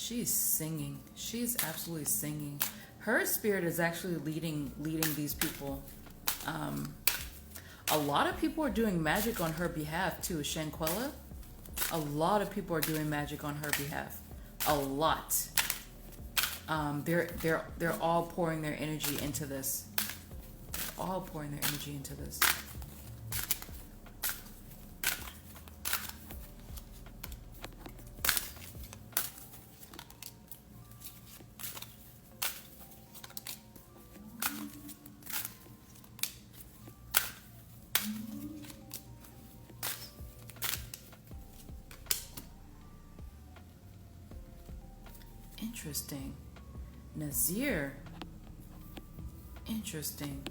She's singing. She's absolutely singing. Her spirit is actually leading these people. Um, a lot of people are doing magic on her behalf too. Shanquella. A lot of people are doing magic on her behalf. A lot. They're all pouring their energy into this. All pouring their energy into this. Interesting. Nazir. Interesting.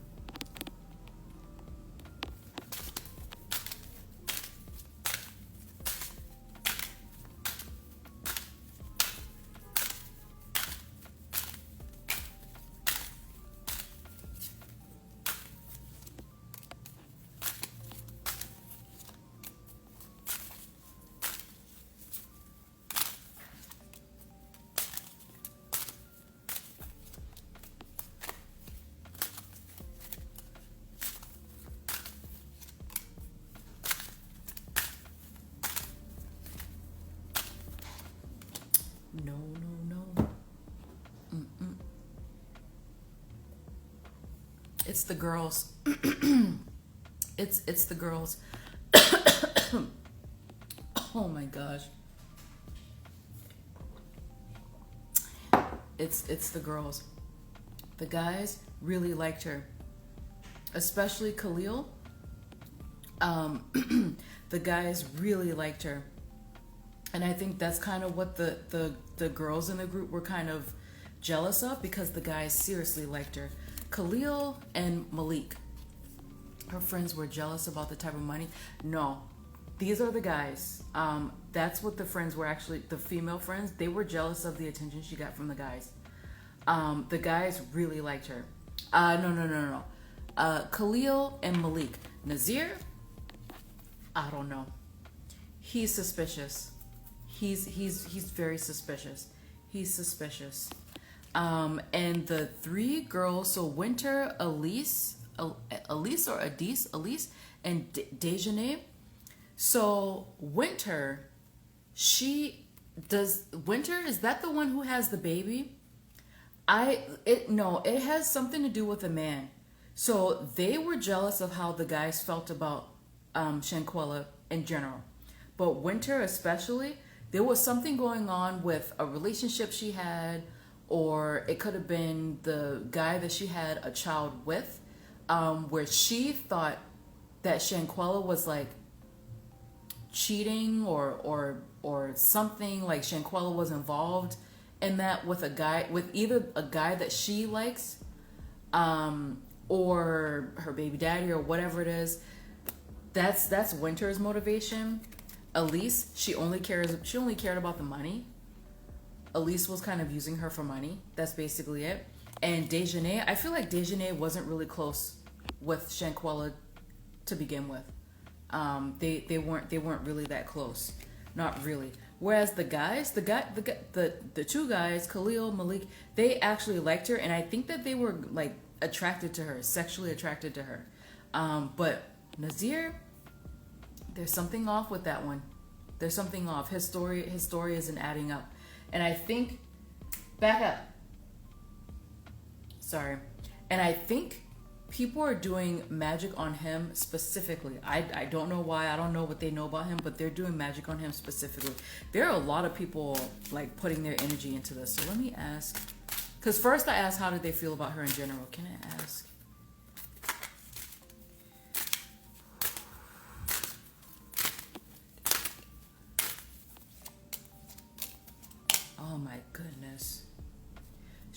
No, no, no. Mm-mm. It's the girls. It's the girls. Oh my gosh. It's the girls. The guys really liked her, especially Khalil. The guys really liked her. And I think that's kind of what the girls in the group were kind of jealous of, because the guys seriously liked her. Khalil and Malik, her friends were jealous about the type of money. No, these are the guys. That's what the friends were actually, the female friends, they were jealous of the attention she got from the guys. The guys really liked her. No. Khalil and Malik. Nazir, I don't know. He's suspicious. He's very suspicious. He's suspicious. And the three girls, so Winter, Elise, and Dejanay. So Winter, Winter, is that the one who has the baby? It has something to do with a man. So they were jealous of how the guys felt about Shanquella in general. But Winter especially, there was something going on with a relationship she had, or it could have been the guy that she had a child with, where she thought that Shanquella was like cheating or something, like Shanquella was involved in that with a guy, with either a guy that she likes, or her baby daddy or whatever it is. That's Winter's motivation. Elise, she only cared about the money. Elise was kind of using her for money. That's basically it. And Dejanay, I feel like Dejanay wasn't really close with Shanquella to begin with. They weren't really that close, not really. Whereas the guys, the two guys, Khalil, Malik, they actually liked her, and I think that they were like attracted to her, sexually attracted to her. But Nazir, there's something off with that one. There's something off. His story isn't adding up. And I think, back up. Sorry. And I think people are doing magic on him specifically. I don't know why. I don't know what they know about him, but they're doing magic on him specifically. There are a lot of people like putting their energy into this. So let me ask. Because first I asked, how did they feel about her in general? Can I ask? Oh my goodness.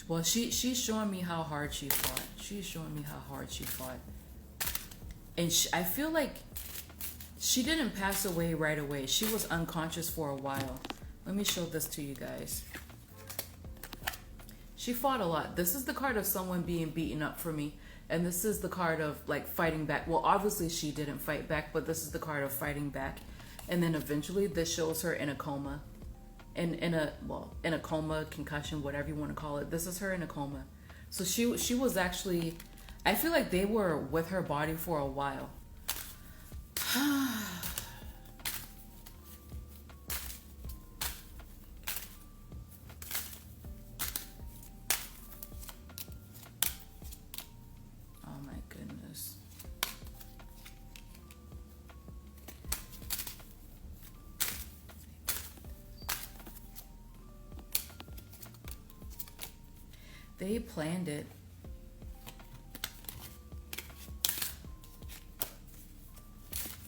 Well, she's showing me how hard she fought. She's showing me how hard she fought. And I feel like she didn't pass away right away. She was unconscious for a while. Let me show this to you guys. She fought a lot. This is the card of someone being beaten up for me. And this is the card of like fighting back. Well, obviously she didn't fight back, but this is the card of fighting back. And then eventually this shows her in a coma. in a coma, concussion, whatever you want to call it. This is her in a coma. So she was actually, I feel like they were with her body for a while. Oh my goodness. They planned it.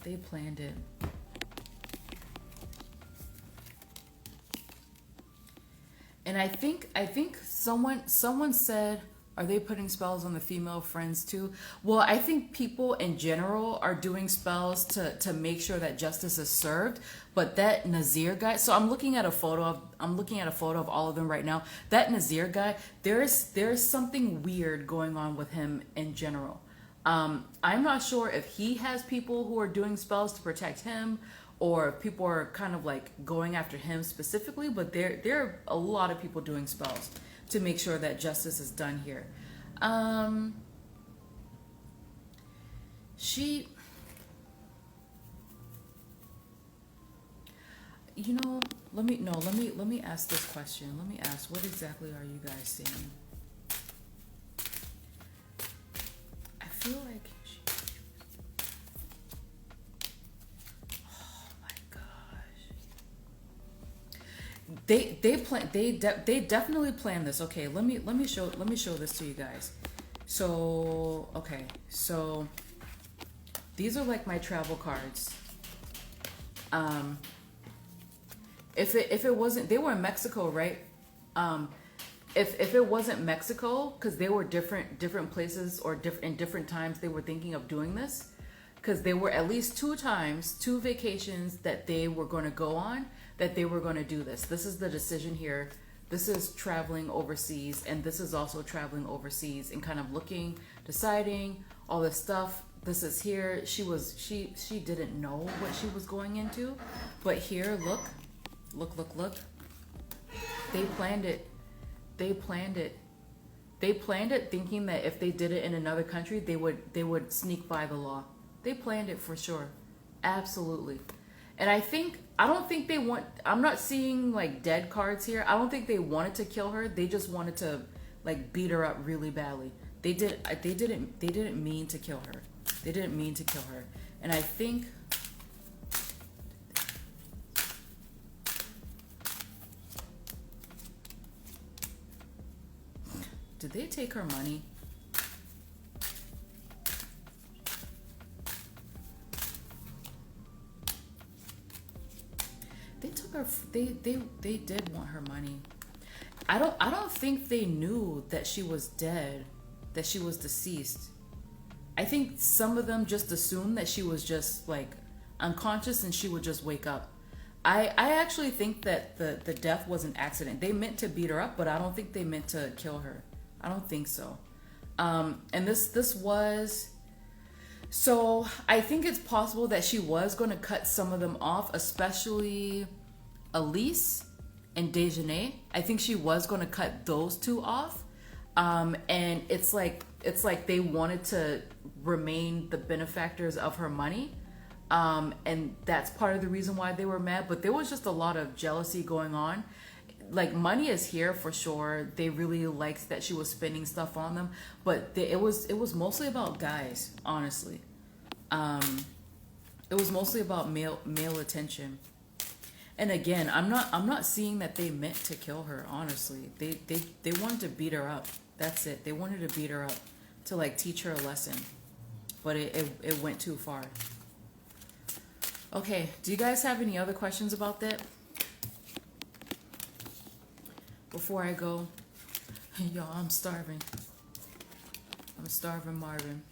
They planned it. And I think someone said, are they putting spells on the female friends too? Well, I think people in general are doing spells to make sure that justice is served. But that Nazir guy, so I'm looking at a photo of all of them right now. That Nazir guy, there's something weird going on with him in general. I'm not sure if he has people who are doing spells to protect him, or if people are kind of like going after him specifically, but there are a lot of people doing spells to make sure that justice is done here. Let me ask this question. Let me ask, what exactly are you guys seeing? I feel like oh my gosh. They definitely planned this. Okay, let me show this to you guys. So, okay. So these are like my travel cards. If it wasn't, they were in Mexico, right? If it wasn't Mexico, because they were different places or in different times they were thinking of doing this, because there were at least two vacations that they were going to go on, that they were going to do this. This is the decision here. This is traveling overseas, and this is also traveling overseas and kind of looking, deciding all this stuff. This is here. She didn't know what she was going into, but here, look. They planned it. They planned it thinking that if they did it in another country, they would sneak by the law. They planned it for sure. Absolutely. And I don't think they want, I'm not seeing like dead cards here. I don't think they wanted to kill her. They just wanted to like beat her up really badly. They didn't mean to kill her. They didn't mean to kill her. And I think did they take her money? They took her. They did want her money. I don't think they knew that she was dead, that she was deceased. I think some of them just assumed that she was just like unconscious and she would just wake up. I actually think that the death was an accident. They meant to beat her up, but I don't think they meant to kill her. I don't think so. And this was, so I think it's possible that she was going to cut some of them off, especially Elise and Dejanay. I think she was going to cut those two off. And it's like they wanted to remain the benefactors of her money. And that's part of the reason why they were mad. But there was just a lot of jealousy going on. Like, money is here for sure. They really liked that she was spending stuff on them, but it was mostly about guys, honestly. It was mostly about male attention. And again, I'm not seeing that they meant to kill her, honestly. They wanted to beat her up. That's it. They wanted to beat her up to like teach her a lesson. But it went too far. Okay, do you guys have any other questions about that? Before I go, y'all, I'm starving. I'm starving, Marvin.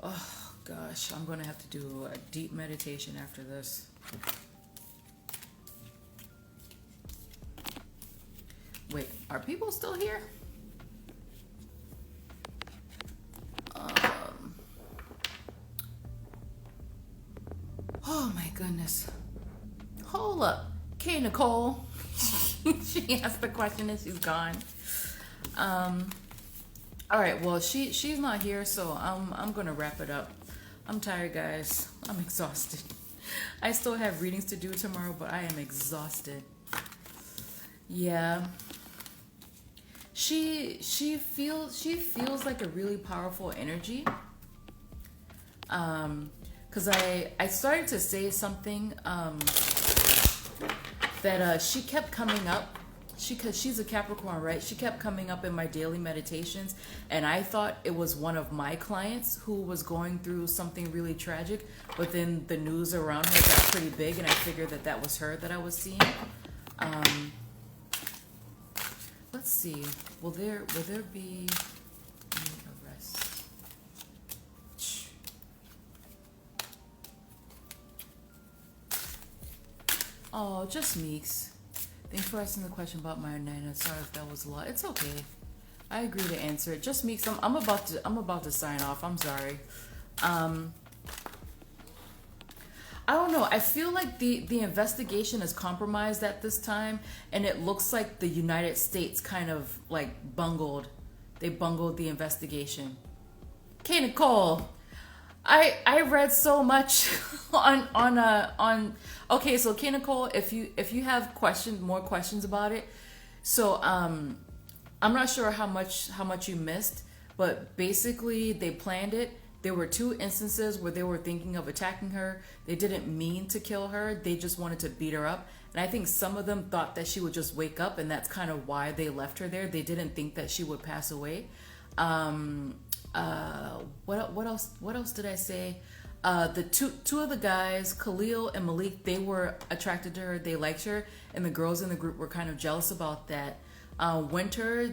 Oh, gosh, I'm going to have to do a deep meditation after this. Wait, are people still here? Oh, my goodness. hold up. Okay, Nicole. She asked the question and she's gone. All right, well, she's not here, so I'm gonna wrap it up. I'm tired, guys. I'm exhausted. I still have readings to do tomorrow, but I am exhausted. Yeah. She feels like a really powerful energy. Cause I started to say something that she kept coming up. Cause she's a Capricorn, right? She kept coming up in my daily meditations, and I thought it was one of my clients who was going through something really tragic. But then the news around her got pretty big, and I figured that was her that I was seeing. Let's see. Will there be any arrests? Oh, just Meeks. Thanks for asking the question about my nana. Sorry if that was a lot. It's okay. I agree to answer it. Just Meeks. I'm about to sign off. I'm sorry. I don't know. I feel like the investigation is compromised at this time, and it looks like the United States kind of like bungled. They bungled the investigation. Okay, Nicole. I read so much on okay, so K Nicole, if you have more questions about it. So I'm not sure how much you missed, but basically they planned it. There were 2 instances where they were thinking of attacking her. They didn't mean to kill her. They just wanted to beat her up. And I think some of them thought that she would just wake up, and that's kind of why they left her there. They didn't think that she would pass away. What else did I say? The two of the guys, Khalil and Malik, they were attracted to her. They liked her, and the girls in the group were kind of jealous about that. Winter,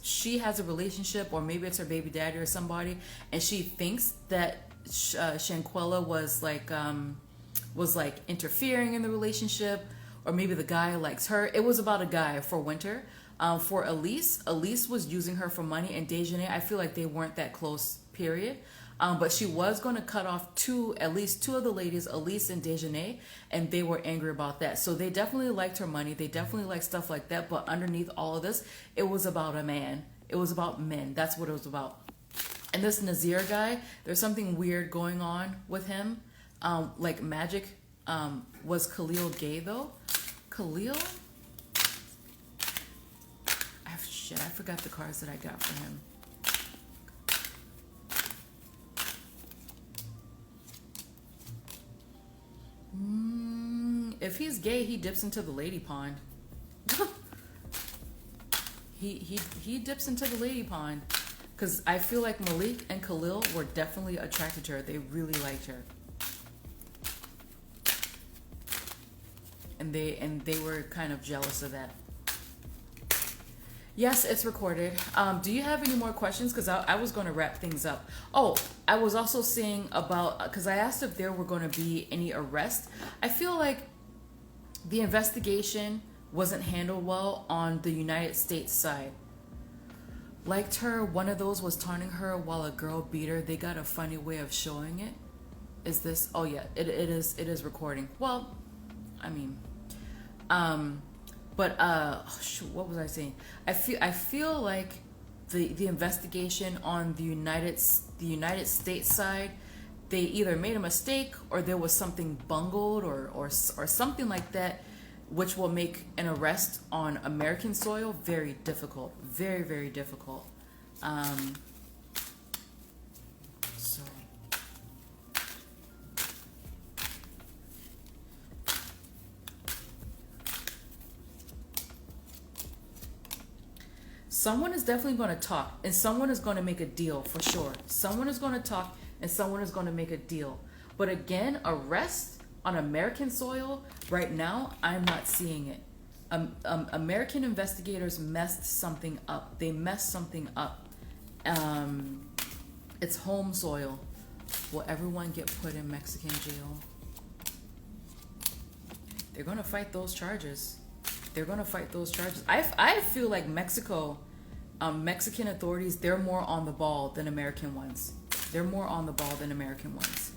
she has a relationship, or maybe it's her baby daddy or somebody, and she thinks that Shanquella was like interfering in the relationship, or maybe the guy likes her. It was about a guy for Winter. For Elise was using her for money, and Dejanay, I feel like they weren't that close, period. But she was going to cut off at least two of the ladies, Elise and Dejanay, and they were angry about that. So they definitely liked her money. They definitely liked stuff like that. But underneath all of this, it was about a man. It was about men. That's what it was about. And this Nazir guy, there's something weird going on with him. Like magic. Was Khalil gay though? Khalil? I forgot the cards that I got for him. If he's gay, he dips into the lady pond. he dips into the lady pond. Because I feel like Malik and Khalil were definitely attracted to her. They really liked her. And they were kind of jealous of that. Yes, it's recorded. Do you have any more questions? Because I was going to wrap things up. Oh, I was also saying about, because I asked if there were going to be any arrests. I feel like the investigation wasn't handled well on the United States side. Liked her, one of those was taunting her while a girl beat her. They got a funny way of showing it. Is this? Oh yeah, it is recording. Well, I mean, but what was I saying? I feel like the investigation on the United States side, they either made a mistake or there was something bungled or something like that, which will make an arrest on American soil very difficult, very, very difficult. So. Someone is definitely going to talk, and someone is going to make a deal for sure. Someone is going to talk, and someone is going to make a deal. But again, arrest on American soil, right now, I'm not seeing it. American investigators messed something up. They messed something up. It's home soil. Will everyone get put in Mexican jail? They're going to fight those charges. They're going to fight those charges. I feel like Mexican authorities, they're more on the ball than American ones. They're more on the ball than American ones.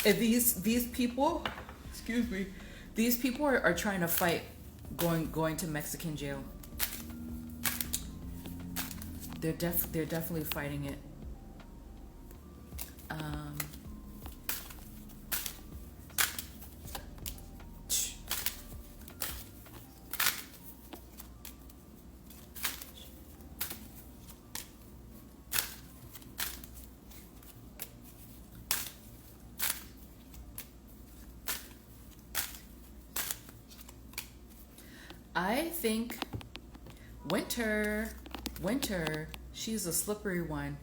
And these people, excuse me, these people are trying to fight going to Mexican jail. They're definitely fighting it. I think Winter, she's a slippery one.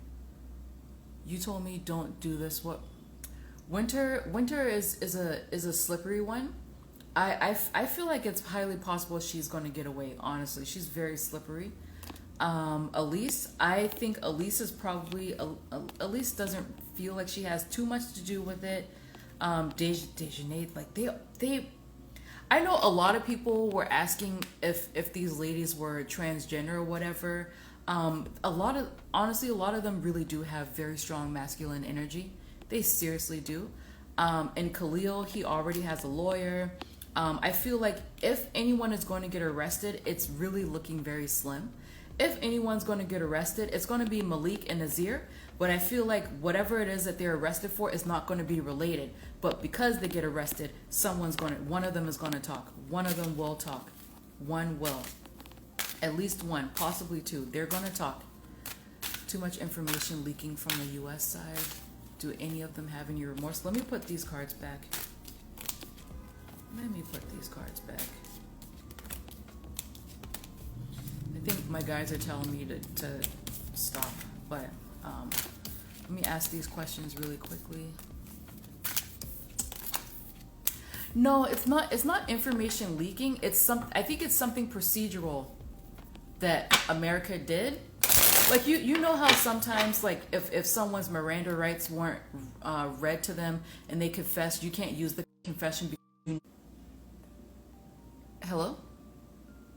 You told me don't do this. What? Winter is a slippery one. I feel like it's highly possible she's going to get away. Honestly, she's very slippery. Elise, I think Elise is probably Elise doesn't feel like she has too much to do with it. Dejanay, like they I know a lot of people were asking if these ladies were transgender or whatever. A lot of them really do have very strong masculine energy. They seriously do. And Khalil, he already has a lawyer. I feel like if anyone is going to get arrested, it's really looking very slim. If anyone's going to get arrested, it's going to be Malik and Nazir. But I feel like whatever it is that they're arrested for is not going to be related. But because they get arrested, one of them is going to talk. One of them will talk. One will. At least one, possibly two. They're going to talk. Too much information leaking from the U.S. side. Do any of them have any remorse? Let me put these cards back. I think my guys are telling me to stop, but let me ask these questions really quickly. No, it's not information leaking. I think it's something procedural that America did. Like you know how sometimes, like if someone's Miranda rights weren't read to them and they confess, you can't use the confession. Hello?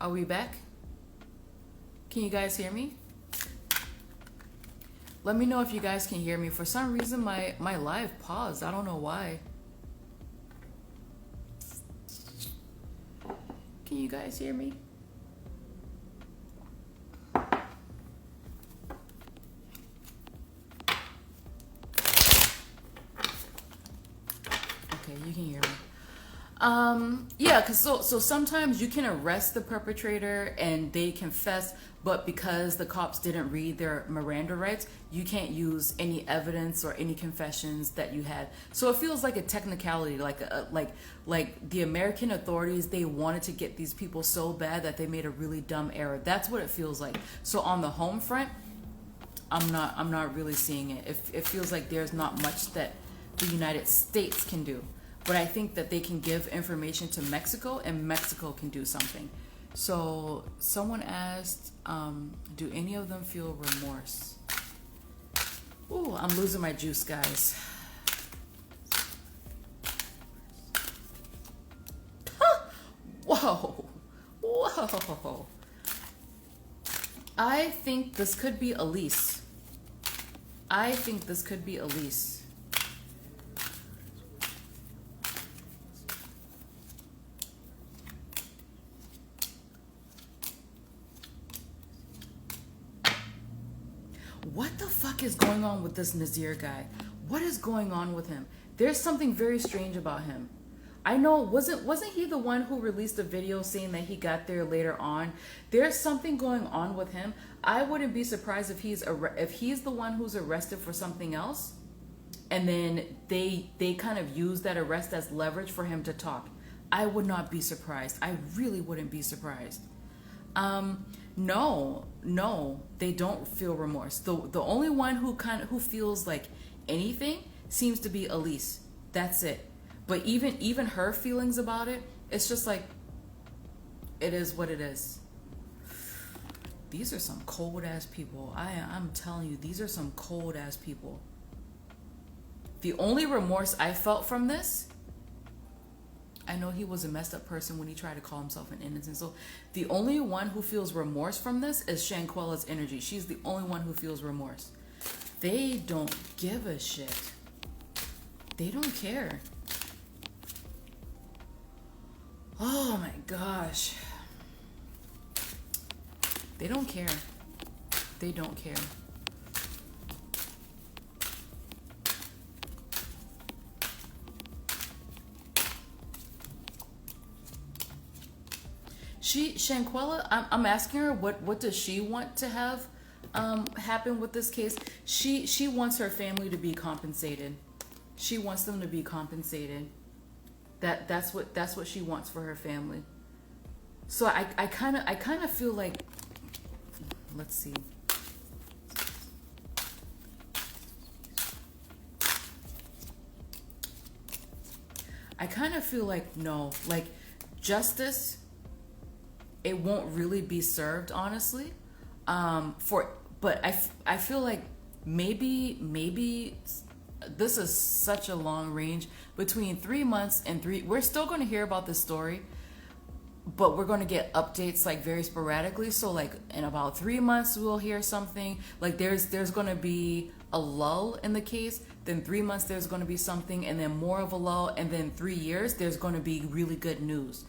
Are we back? Can you guys hear me? Let me know if you guys can hear me. For some reason, my live paused. I don't know why. Can you guys hear me? Okay, you can hear me. Yeah, cause so sometimes you can arrest the perpetrator and they confess, but because the cops didn't read their Miranda rights, you can't use any evidence or any confessions that you had. So it feels like a technicality, like the American authorities, they wanted to get these people so bad that they made a really dumb error. That's what it feels like. So on the home front, I'm not really seeing it. It feels like there's not much that the United States can do. But I think that they can give information to Mexico and Mexico can do something. So someone asked, do any of them feel remorse? Ooh, I'm losing my juice, guys. Whoa. I think this could be Elise. What the fuck is going on with this Nazir guy? What is going on with him? There's something very strange about him. I know, wasn't he the one who released a video saying that he got there later on? There's something going on with him. I wouldn't be surprised if he's the one who's arrested for something else, and then they kind of use that arrest as leverage for him to talk. I would not be surprised. I really wouldn't be surprised. No, they don't feel remorse. The only one who feels like anything seems to be Elise. That's it. But even her feelings about it, it's just like, it is what it is. These are some cold ass people. I'm telling you, these are some cold ass people. The only remorse I felt from this, I know he was a messed up person when he tried to call himself an innocent. So the only one who feels remorse from this is Shanquella's energy. She's the only one who feels remorse. They don't give a shit. They don't care. Oh my gosh. They don't care. They don't care. Shanquella, I'm asking her what does she want to have happen with this case. She wants her family to be compensated. She wants them to be compensated. That's what she wants for her family. So I kind of feel like, let's see. I kind of feel like no, like justice, it won't really be served, honestly. But I feel like maybe this is such a long range between 3 months and we're still going to hear about this story, but we're going to get updates like very sporadically. So like in about 3 months we'll hear something, like there's going to be a lull in the case, then 3 months there's going to be something, and then more of a lull, and then 3 years there's going to be really good news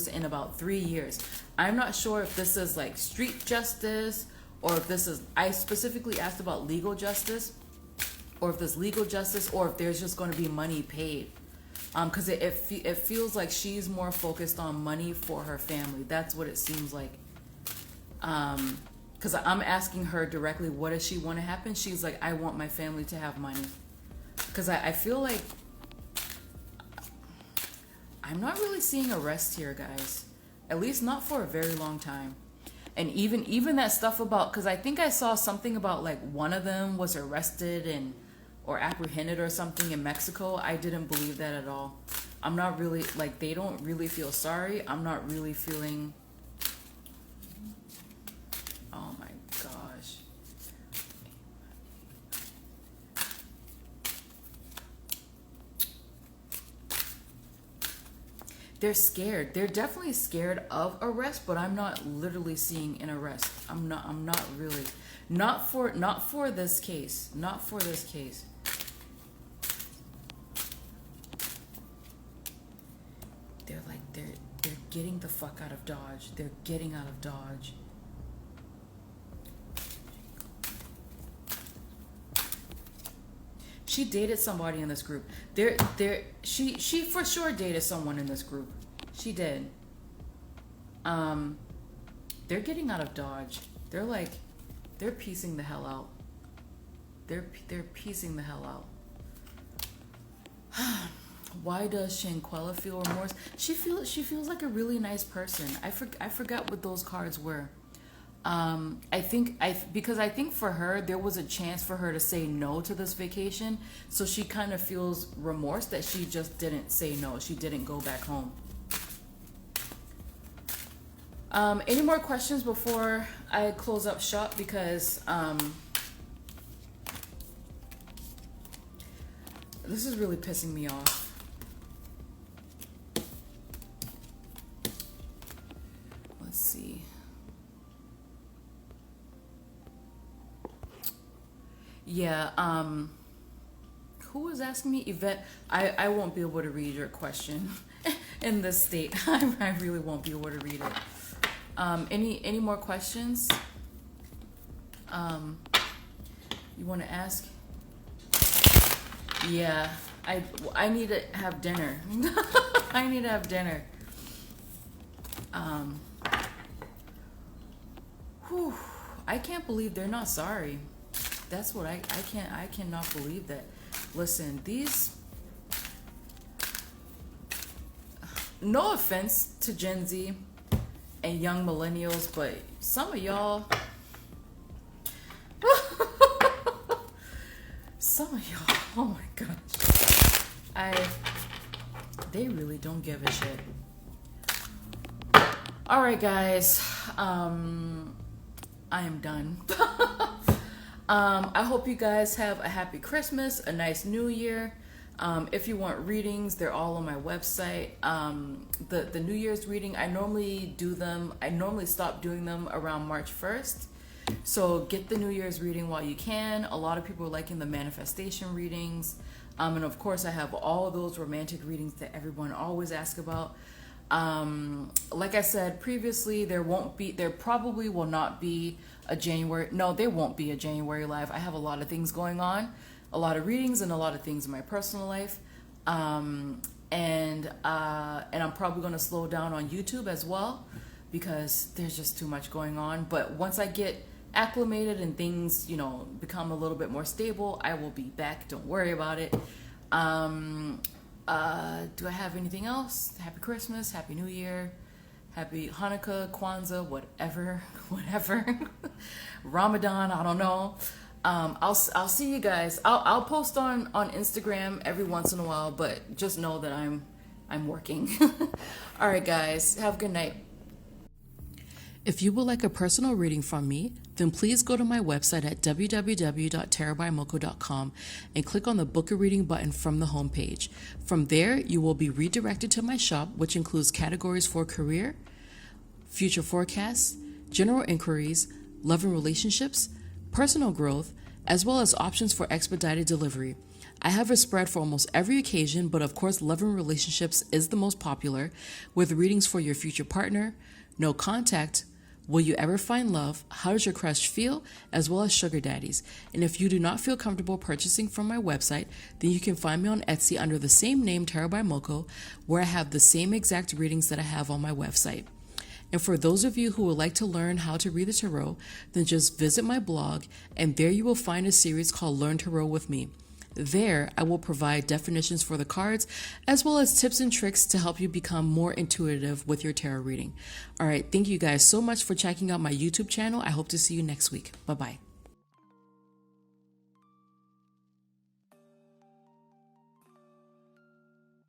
in about 3 years. I'm not sure if this is like street justice, or if this is, I specifically asked about legal justice, or if there's legal justice, or if there's just going to be money paid. Because it feels like she's more focused on money for her family. That's what it seems like. Because I'm asking her directly, what does she want to happen? She's like, I want my family to have money. Because I feel like I'm not really seeing arrests here, guys. At least not for a very long time. And even that stuff about, because I think I saw something about like one of them was arrested or apprehended or something in Mexico. I didn't believe that at all. I'm not really, like, they don't really feel sorry. I'm not really feeling, oh my gosh. They're scared. They're definitely scared of arrest, but I'm not literally seeing an arrest. I'm not really. Not for this case. Not for this case. They're getting the fuck out of Dodge. They're getting out of Dodge. She dated somebody in this group. She for sure dated someone in this group. She did. They're getting out of Dodge. They're piecing the hell out. They're piecing the hell out. Why does Shanquella feel remorse? She feels like a really nice person. I forgot what those cards were. Because I think for her there was a chance for her to say no to this vacation, so she kind of feels remorse that she just didn't say no. She didn't go back home. Any more questions before I close up shop? Because this is really pissing me off. Let's see. Yeah, who was asking me? Yvette, I won't be able to read your question in this state. I really won't be able to read it. Any more questions? You want to ask? Yeah, I need to have dinner. I need to have dinner. Whew, I can't believe they're not sorry. That's what I cannot believe that. Listen, these, no offense to Gen Z and young millennials, but some of y'all, oh my gosh, they really don't give a shit. All right, guys, I am done. I hope you guys have a happy Christmas, a nice New Year. If you want readings, they're all on my website. The New Year's reading, I normally stop doing them around March 1st. So get the New Year's reading while you can. A lot of people are liking the manifestation readings. And of course, I have all of those romantic readings that everyone always asks about. Like I said previously, there probably will not be a January. No, there won't be a January live. I have a lot of things going on, a lot of readings and a lot of things in my personal life. And I'm probably going to slow down on YouTube as well because there's just too much going on. But once I get acclimated and things, become a little bit more stable, I will be back. Don't worry about it. Do I have anything else? Happy Christmas, Happy New Year, Happy Hanukkah, Kwanzaa, whatever, Ramadan, I don't know. I'll see you guys. I'll post on Instagram every once in a while, but just know that I'm working. All right, guys, have a good night. If you would like a personal reading from me, then please go to my website at www.tarotbymoko.com and click on the Book a Reading button from the homepage. From there, you will be redirected to my shop, which includes categories for career, future forecasts, general inquiries, love and relationships, personal growth, as well as options for expedited delivery. I have a spread for almost every occasion, but of course, love and relationships is the most popular, with readings for your future partner, no contact, will you ever find love, how does your crush feel, as well as sugar daddies. And if you do not feel comfortable purchasing from my website, then you can find me on Etsy under the same name, Tarot by Moko, where I have the same exact readings that I have on my website. And for those of you who would like to learn how to read the tarot, then just visit my blog, and there you will find a series called Learn Tarot with Me. There, I will provide definitions for the cards, as well as tips and tricks to help you become more intuitive with your tarot reading. All right, thank you guys so much for checking out my YouTube channel. I hope to see you next week. Bye-bye.